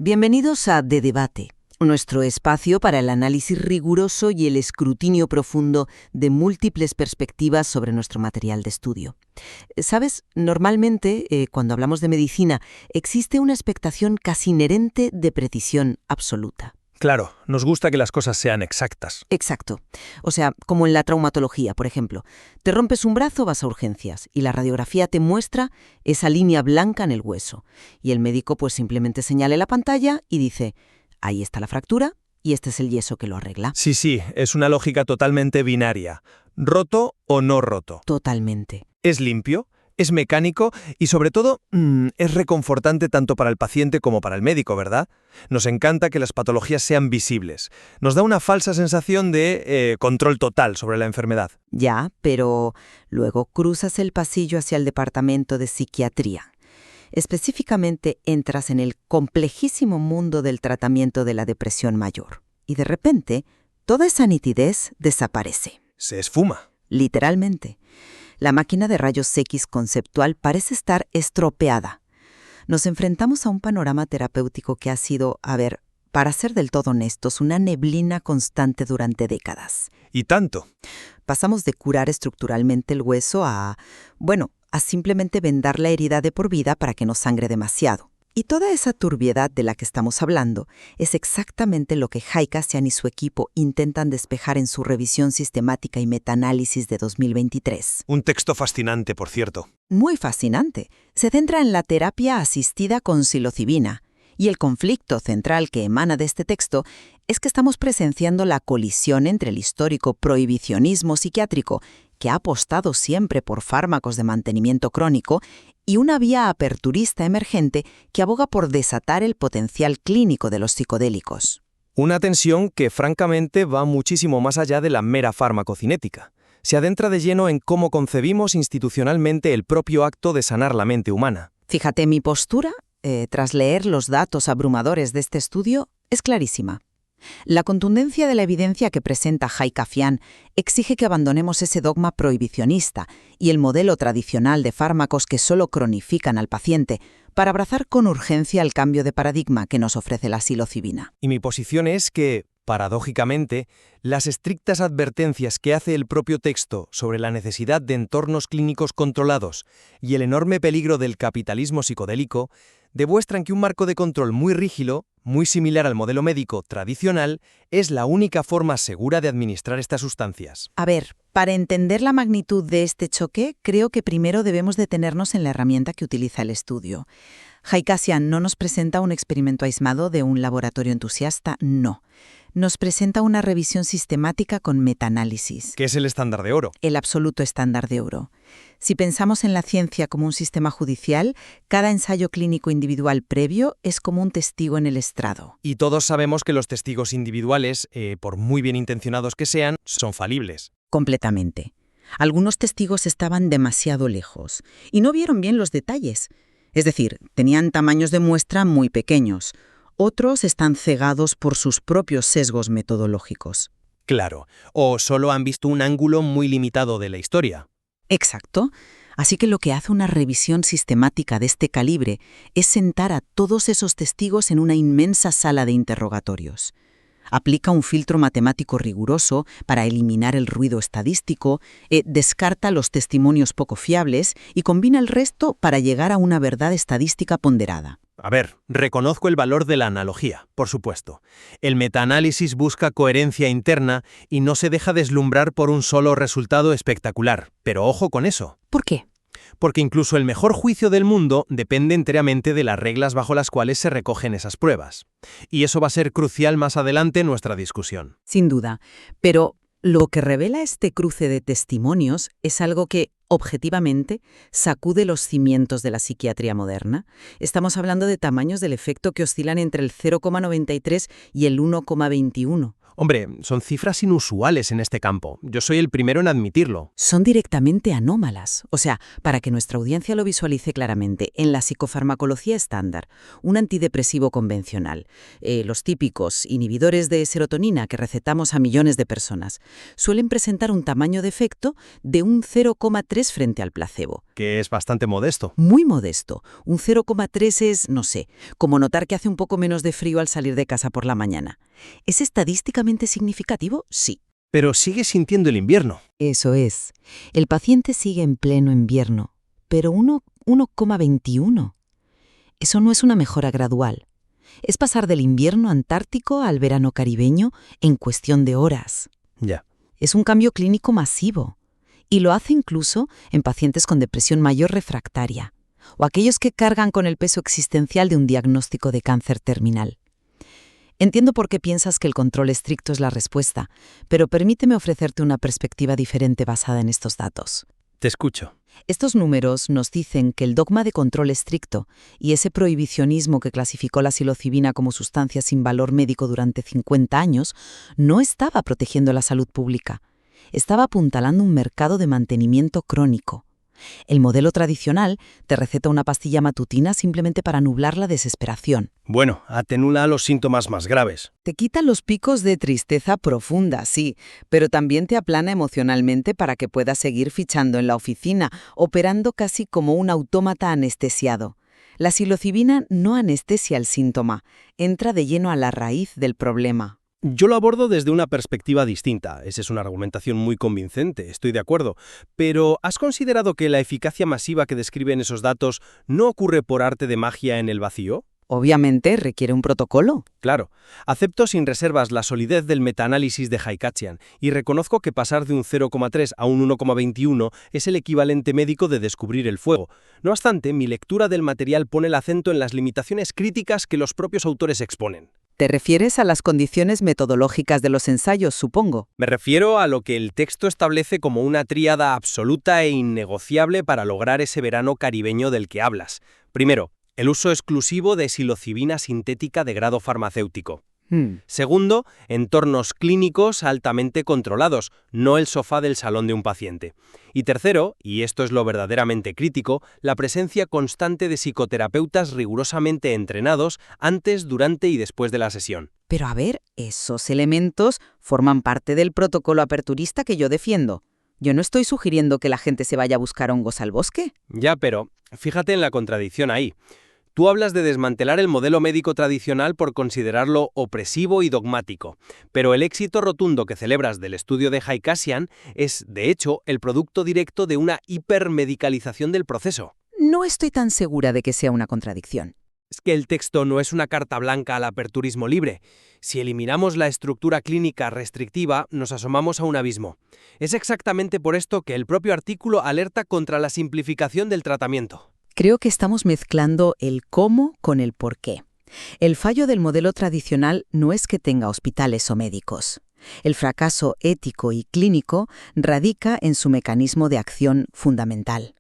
Bienvenidos a De Debate, nuestro espacio para el análisis riguroso y el escrutinio profundo de múltiples perspectivas sobre nuestro material de estudio. ¿Sabes? Normalmente, cuando hablamos de medicina, existe una expectación casi inherente de precisión absoluta. Claro, nos gusta que las cosas sean exactas. Exacto. O sea, como en la traumatología, por ejemplo. Te rompes un brazo, vas a urgencias y la radiografía te muestra esa línea blanca en el hueso. Y el médico pues simplemente señala la pantalla y dice, ahí está la fractura y este es el yeso que lo arregla. Sí, es una lógica totalmente binaria. ¿Roto o no roto? Totalmente. ¿Es limpio? ¿Es mecánico? Y sobre todo, es reconfortante tanto para el paciente como para el médico, ¿verdad? Nos encanta que las patologías sean visibles. Nos da una falsa sensación de control total sobre la enfermedad. Ya, pero luego cruzas el pasillo hacia el departamento de psiquiatría. Específicamente entras en el complejísimo mundo del tratamiento de la depresión mayor. Y de repente, toda esa nitidez desaparece. Se esfuma. Literalmente. La máquina de rayos X conceptual parece estar estropeada. Nos enfrentamos a un panorama terapéutico que ha sido, para ser del todo honestos, una neblina constante durante décadas. ¿Y tanto? Pasamos de curar estructuralmente el hueso a simplemente vendar la herida de por vida para que no sangre demasiado. Y toda esa turbiedad de la que estamos hablando es exactamente lo que Haikasyán y su equipo intentan despejar en su revisión sistemática y metaanálisis de 2023. Un texto fascinante, por cierto. Muy fascinante. Se centra en la terapia asistida con psilocibina. Y el conflicto central que emana de este texto es que estamos presenciando la colisión entre el histórico prohibicionismo psiquiátrico, que ha apostado siempre por fármacos de mantenimiento crónico, y una vía aperturista emergente que aboga por desatar el potencial clínico de los psicodélicos. Una tensión que, francamente, va muchísimo más allá de la mera farmacocinética. Se adentra de lleno en cómo concebimos institucionalmente el propio acto de sanar la mente humana. Fíjate, mi postura, tras leer los datos abrumadores de este estudio, es clarísima. La contundencia de la evidencia que presenta Haikasyán exige que abandonemos ese dogma prohibicionista y el modelo tradicional de fármacos que solo cronifican al paciente para abrazar con urgencia el cambio de paradigma que nos ofrece la psilocibina. Y mi posición es que, paradójicamente, las estrictas advertencias que hace el propio texto sobre la necesidad de entornos clínicos controlados y el enorme peligro del capitalismo psicodélico demuestran que un marco de control muy rígido, muy similar al modelo médico tradicional, es la única forma segura de administrar estas sustancias. Para entender la magnitud de este choque, creo que primero debemos detenernos en la herramienta que utiliza el estudio. Haikasyán no nos presenta un experimento aislado de un laboratorio entusiasta, no. Nos presenta una revisión sistemática con metaanálisis. ¿Qué es el estándar de oro? El absoluto estándar de oro. Si pensamos en la ciencia como un sistema judicial, cada ensayo clínico individual previo es como un testigo en el estrado. Y todos sabemos que los testigos individuales, por muy bien intencionados que sean, son falibles. Completamente. Algunos testigos estaban demasiado lejos y no vieron bien los detalles. Es decir, tenían tamaños de muestra muy pequeños. Otros están cegados por sus propios sesgos metodológicos. Claro, o solo han visto un ángulo muy limitado de la historia. Exacto. Así que lo que hace una revisión sistemática de este calibre es sentar a todos esos testigos en una inmensa sala de interrogatorios. Aplica un filtro matemático riguroso para eliminar el ruido estadístico, descarta los testimonios poco fiables y combina el resto para llegar a una verdad estadística ponderada. Reconozco el valor de la analogía, por supuesto. El metaanálisis busca coherencia interna y no se deja deslumbrar por un solo resultado espectacular. Pero ojo con eso. ¿Por qué? Porque incluso el mejor juicio del mundo depende enteramente de las reglas bajo las cuales se recogen esas pruebas. Y eso va a ser crucial más adelante en nuestra discusión. Sin duda. Pero lo que revela este cruce de testimonios es algo que, objetivamente, sacude los cimientos de la psiquiatría moderna. Estamos hablando de tamaños del efecto que oscilan entre el 0,93 y el 1,21. Hombre, son cifras inusuales en este campo. Yo soy el primero en admitirlo. Son directamente anómalas. O sea, para que nuestra audiencia lo visualice claramente, en la psicofarmacología estándar, un antidepresivo convencional, los típicos inhibidores de serotonina que recetamos a millones de personas, suelen presentar un tamaño de efecto de un 0,3 frente al placebo. que es bastante modesto. Muy modesto. Un 0,3 es, no sé, como notar que hace un poco menos de frío al salir de casa por la mañana. ¿Es estadísticamente significativo? Sí. Pero sigue sintiendo el invierno. Eso es. El paciente sigue en pleno invierno, pero 1,21. Eso no es una mejora gradual. Es pasar del invierno antártico al verano caribeño en cuestión de horas. Ya. Es un cambio clínico masivo. Y lo hace incluso en pacientes con depresión mayor refractaria o aquellos que cargan con el peso existencial de un diagnóstico de cáncer terminal. Entiendo por qué piensas que el control estricto es la respuesta, pero permíteme ofrecerte una perspectiva diferente basada en estos datos. Te escucho. Estos números nos dicen que el dogma de control estricto y ese prohibicionismo que clasificó la psilocibina como sustancia sin valor médico durante 50 años no estaba protegiendo la salud pública. Estaba apuntalando un mercado de mantenimiento crónico. El modelo tradicional te receta una pastilla matutina simplemente para nublar la desesperación. Bueno, atenúa los síntomas más graves. Te quita los picos de tristeza profunda, sí, pero también te aplana emocionalmente para que puedas seguir fichando en la oficina, operando casi como un autómata anestesiado. La psilocibina no anestesia el síntoma, entra de lleno a la raíz del problema. Yo lo abordo desde una perspectiva distinta. Esa es una argumentación muy convincente, estoy de acuerdo. Pero, ¿has considerado que la eficacia masiva que describen esos datos no ocurre por arte de magia en el vacío? Obviamente requiere un protocolo. Claro. Acepto sin reservas la solidez del metaanálisis de Haikatian y reconozco que pasar de un 0,3 a un 1,21 es el equivalente médico de descubrir el fuego. No obstante, mi lectura del material pone el acento en las limitaciones críticas que los propios autores exponen. ¿Te refieres a las condiciones metodológicas de los ensayos, supongo? Me refiero a lo que el texto establece como una tríada absoluta e innegociable para lograr ese verano caribeño del que hablas. Primero, el uso exclusivo de psilocibina sintética de grado farmacéutico. Segundo, entornos clínicos altamente controlados, no el sofá del salón de un paciente. Y tercero, y esto es lo verdaderamente crítico, la presencia constante de psicoterapeutas rigurosamente entrenados antes, durante y después de la sesión. Pero a ver, esos elementos forman parte del protocolo aperturista que yo defiendo. Yo no estoy sugiriendo que la gente se vaya a buscar hongos al bosque. Ya, pero fíjate en la contradicción ahí. Tú hablas de desmantelar el modelo médico tradicional por considerarlo opresivo y dogmático, pero el éxito rotundo que celebras del estudio de Haikatian es, de hecho, el producto directo de una hipermedicalización del proceso. No estoy tan segura de que sea una contradicción. Es que el texto no es una carta blanca al aperturismo libre. Si eliminamos la estructura clínica restrictiva, nos asomamos a un abismo. Es exactamente por esto que el propio artículo alerta contra la simplificación del tratamiento. Creo que estamos mezclando el cómo con el por qué. El fallo del modelo tradicional no es que tenga hospitales o médicos. El fracaso ético y clínico radica en su mecanismo de acción fundamental.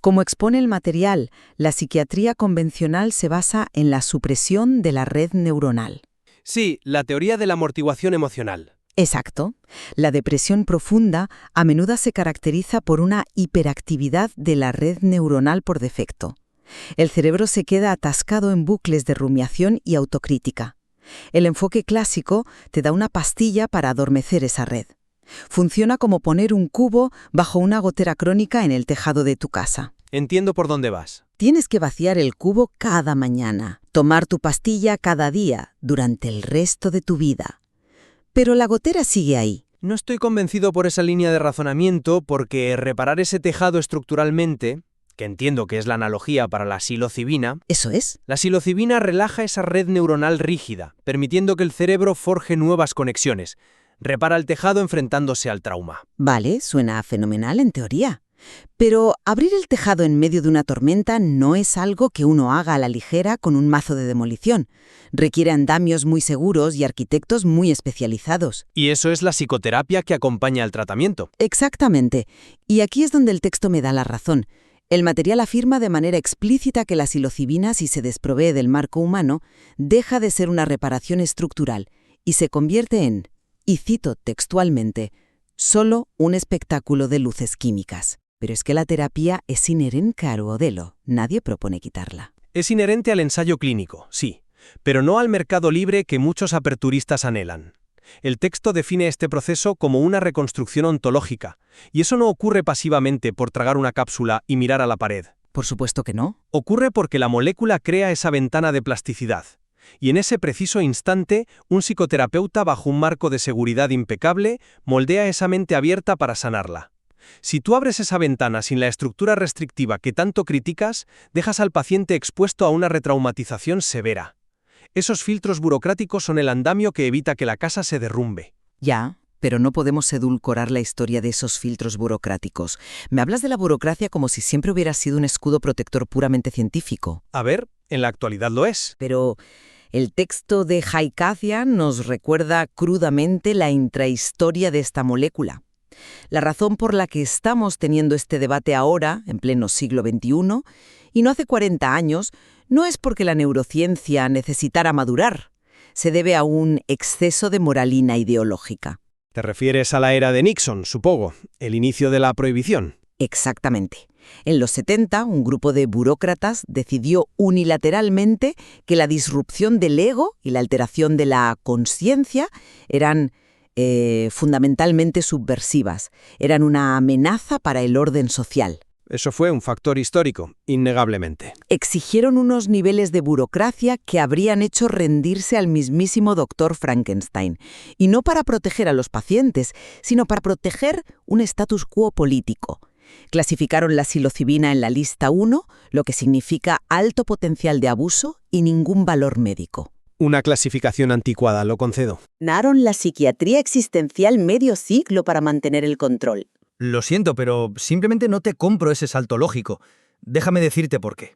Como expone el material, la psiquiatría convencional se basa en la supresión de la red neuronal. Sí, la teoría de la amortiguación emocional. Exacto. La depresión profunda a menudo se caracteriza por una hiperactividad de la red neuronal por defecto. El cerebro se queda atascado en bucles de rumiación y autocrítica. El enfoque clásico te da una pastilla para adormecer esa red. Funciona como poner un cubo bajo una gotera crónica en el tejado de tu casa. Entiendo por dónde vas. Tienes que vaciar el cubo cada mañana, tomar tu pastilla cada día, durante el resto de tu vida. Pero la gotera sigue ahí. No estoy convencido por esa línea de razonamiento porque reparar ese tejado estructuralmente, que entiendo que es la analogía para la psilocibina, ¿Eso es? la psilocibina relaja esa red neuronal rígida, permitiendo que el cerebro forje nuevas conexiones. Repara el tejado enfrentándose al trauma. Vale, suena fenomenal en teoría. Pero abrir el tejado en medio de una tormenta no es algo que uno haga a la ligera con un mazo de demolición. Requiere andamios muy seguros y arquitectos muy especializados. Y eso es la psicoterapia que acompaña al tratamiento. Exactamente. Y aquí es donde el texto me da la razón. El material afirma de manera explícita que la psilocibina, si se desprovee del marco humano, deja de ser una reparación estructural y se convierte en, y cito textualmente, solo un espectáculo de luces químicas. Pero es que la terapia es inherente al modelo. Nadie propone quitarla. Es inherente al ensayo clínico, sí, pero no al mercado libre que muchos aperturistas anhelan. El texto define este proceso como una reconstrucción ontológica, y eso no ocurre pasivamente por tragar una cápsula y mirar a la pared. Por supuesto que no. Ocurre porque la molécula crea esa ventana de plasticidad, y en ese preciso instante, un psicoterapeuta bajo un marco de seguridad impecable moldea esa mente abierta para sanarla. Si tú abres esa ventana sin la estructura restrictiva que tanto criticas, dejas al paciente expuesto a una retraumatización severa. Esos filtros burocráticos son el andamio que evita que la casa se derrumbe. Ya, pero no podemos edulcorar la historia de esos filtros burocráticos. Me hablas de la burocracia como si siempre hubiera sido un escudo protector puramente científico. A ver, en la actualidad lo es. Pero el texto de Haikacian nos recuerda crudamente la intrahistoria de esta molécula. La razón por la que estamos teniendo este debate ahora, en pleno siglo XXI, y no hace 40 años, no es porque la neurociencia necesitara madurar. Se debe a un exceso de moralina ideológica. Te refieres a la era de Nixon, supongo, el inicio de la prohibición. Exactamente. En los 70, un grupo de burócratas decidió unilateralmente que la disrupción del ego y la alteración de la consciencia eran fundamentalmente subversivas, eran una amenaza para el orden social. Eso fue un factor histórico, innegablemente. Exigieron unos niveles de burocracia que habrían hecho rendirse al mismísimo doctor Frankenstein, y no para proteger a los pacientes, sino para proteger un status quo político. Clasificaron la psilocibina en la lista 1, lo que significa alto potencial de abuso y ningún valor médico. Una clasificación anticuada, lo concedo. Ganaron la psiquiatría existencial medio siglo para mantener el control. Lo siento, pero simplemente no te compro ese salto lógico. Déjame decirte por qué.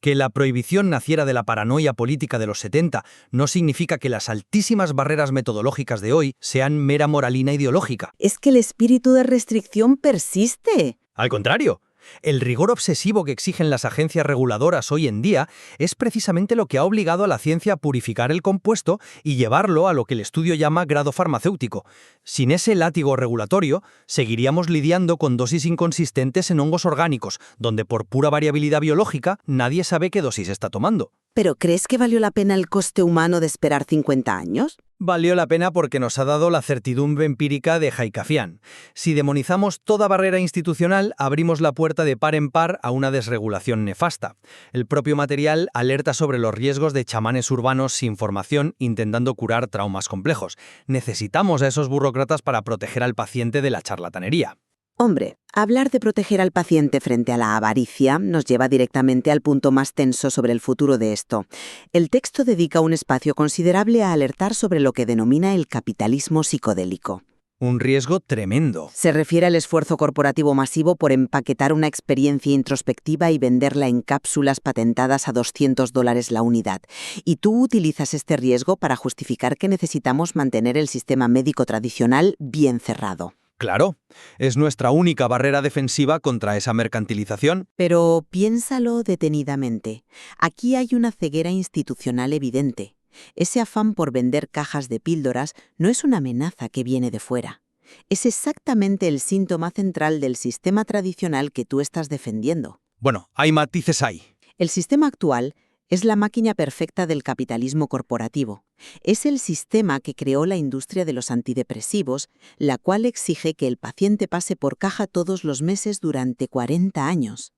Que la prohibición naciera de la paranoia política de los 70 no significa que las altísimas barreras metodológicas de hoy sean mera moralina ideológica. Es que el espíritu de restricción persiste. Al contrario, el rigor obsesivo que exigen las agencias reguladoras hoy en día es precisamente lo que ha obligado a la ciencia a purificar el compuesto y llevarlo a lo que el estudio llama grado farmacéutico. Sin ese látigo regulatorio, seguiríamos lidiando con dosis inconsistentes en hongos orgánicos, donde por pura variabilidad biológica nadie sabe qué dosis está tomando. ¿Pero crees que valió la pena el coste humano de esperar 50 años? Valió la pena porque nos ha dado la certidumbre empírica de Haikacian. Si demonizamos toda barrera institucional, abrimos la puerta de par en par a una desregulación nefasta. El propio material alerta sobre los riesgos de chamanes urbanos sin formación intentando curar traumas complejos. Necesitamos a esos burócratas para proteger al paciente de la charlatanería. Hombre, hablar de proteger al paciente frente a la avaricia nos lleva directamente al punto más tenso sobre el futuro de esto. El texto dedica un espacio considerable a alertar sobre lo que denomina el capitalismo psicodélico. Un riesgo tremendo. Se refiere al esfuerzo corporativo masivo por empaquetar una experiencia introspectiva y venderla en cápsulas patentadas a $200 la unidad. Y tú utilizas este riesgo para justificar que necesitamos mantener el sistema médico tradicional bien cerrado. Claro, es nuestra única barrera defensiva contra esa mercantilización. Pero piénsalo detenidamente. Aquí hay una ceguera institucional evidente. Ese afán por vender cajas de píldoras no es una amenaza que viene de fuera. Es exactamente el síntoma central del sistema tradicional que tú estás defendiendo. Bueno, hay matices ahí. El sistema actual es la máquina perfecta del capitalismo corporativo. Es el sistema que creó la industria de los antidepresivos, la cual exige que el paciente pase por caja todos los meses durante 40 años.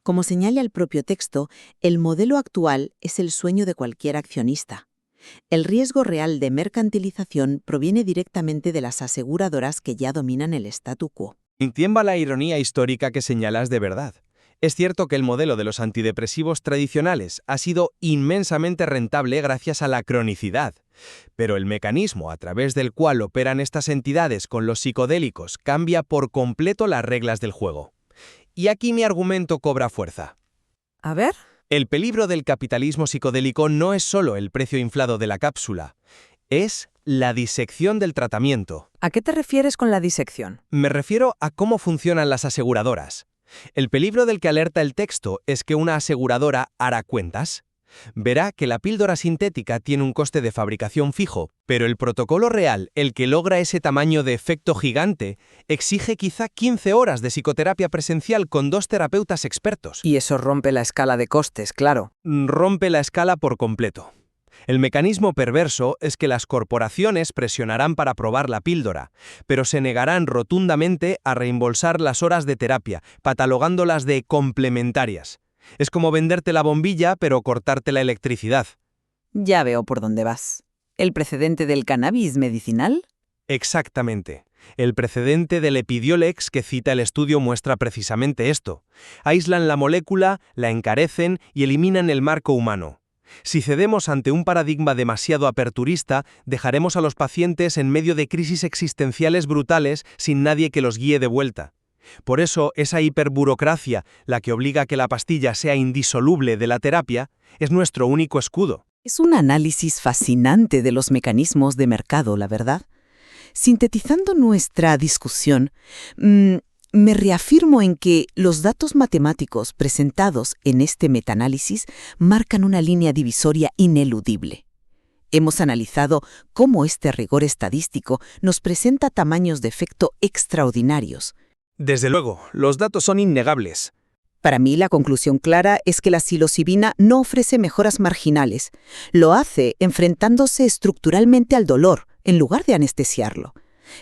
Como señala el propio texto, el modelo actual es el sueño de cualquier accionista. El riesgo real de mercantilización proviene directamente de las aseguradoras que ya dominan el statu quo. Entienda la ironía histórica que señalas de verdad. Es cierto que el modelo de los antidepresivos tradicionales ha sido inmensamente rentable gracias a la cronicidad, pero el mecanismo a través del cual operan estas entidades con los psicodélicos cambia por completo las reglas del juego. Y aquí mi argumento cobra fuerza. A ver. El peligro del capitalismo psicodélico no es solo el precio inflado de la cápsula, es la disección del tratamiento. ¿A qué te refieres con la disección? Me refiero a cómo funcionan las aseguradoras. El peligro del que alerta el texto es que una aseguradora hará cuentas. Verá que la píldora sintética tiene un coste de fabricación fijo, pero el protocolo real, el que logra ese tamaño de efecto gigante, exige quizá 15 horas de psicoterapia presencial con 2 terapeutas expertos. Y eso rompe la escala de costes, claro. Rompe la escala por completo. El mecanismo perverso es que las corporaciones presionarán para probar la píldora, pero se negarán rotundamente a reembolsar las horas de terapia, catalogándolas de complementarias. Es como venderte la bombilla, pero cortarte la electricidad. Ya veo por dónde vas. ¿El precedente del cannabis medicinal? Exactamente. El precedente del Epidiolex que cita el estudio muestra precisamente esto. Aíslan la molécula, la encarecen y eliminan el marco humano. Si cedemos ante un paradigma demasiado aperturista, dejaremos a los pacientes en medio de crisis existenciales brutales sin nadie que los guíe de vuelta. Por eso, esa hiperburocracia, la que obliga a que la pastilla sea indisoluble de la terapia, es nuestro único escudo. Es un análisis fascinante de los mecanismos de mercado, la verdad. Sintetizando nuestra discusión, me reafirmo en que los datos matemáticos presentados en este metaanálisis marcan una línea divisoria ineludible. Hemos analizado cómo este rigor estadístico nos presenta tamaños de efecto extraordinarios. Desde luego, los datos son innegables. Para mí, la conclusión clara es que la psilocibina no ofrece mejoras marginales. Lo hace enfrentándose estructuralmente al dolor, en lugar de anestesiarlo.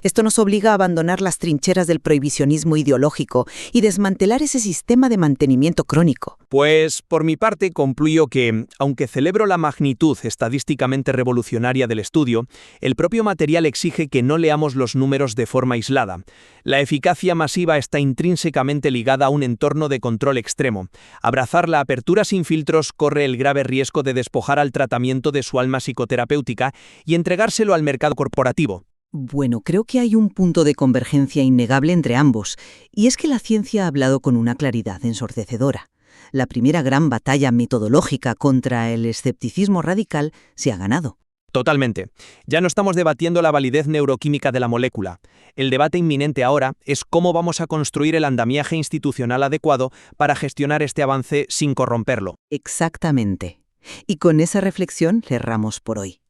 Esto nos obliga a abandonar las trincheras del prohibicionismo ideológico y desmantelar ese sistema de mantenimiento crónico. Pues, por mi parte, concluyo que, aunque celebro la magnitud estadísticamente revolucionaria del estudio, el propio material exige que no leamos los números de forma aislada. La eficacia masiva está intrínsecamente ligada a un entorno de control extremo. Abrazar la apertura sin filtros corre el grave riesgo de despojar al tratamiento de su alma psicoterapéutica y entregárselo al mercado corporativo. Bueno, creo que hay un punto de convergencia innegable entre ambos, y es que la ciencia ha hablado con una claridad ensordecedora. La primera gran batalla metodológica contra el escepticismo radical se ha ganado. Totalmente. Ya no estamos debatiendo la validez neuroquímica de la molécula. El debate inminente ahora es cómo vamos a construir el andamiaje institucional adecuado para gestionar este avance sin corromperlo. Exactamente. Y con esa reflexión cerramos por hoy.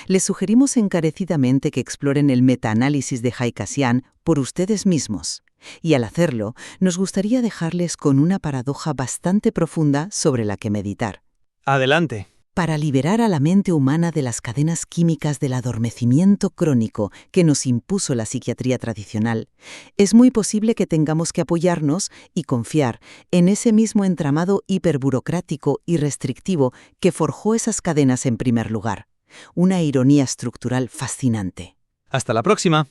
Les sugerimos encarecidamente que exploren el metaanálisis de Haikasian por ustedes mismos. Y al hacerlo, nos gustaría dejarles con una paradoja bastante profunda sobre la que meditar. Adelante. Para liberar a la mente humana de las cadenas químicas del adormecimiento crónico que nos impuso la psiquiatría tradicional, es muy posible que tengamos que apoyarnos y confiar en ese mismo entramado hiperburocrático y restrictivo que forjó esas cadenas en primer lugar. Una ironía estructural fascinante. Hasta la próxima.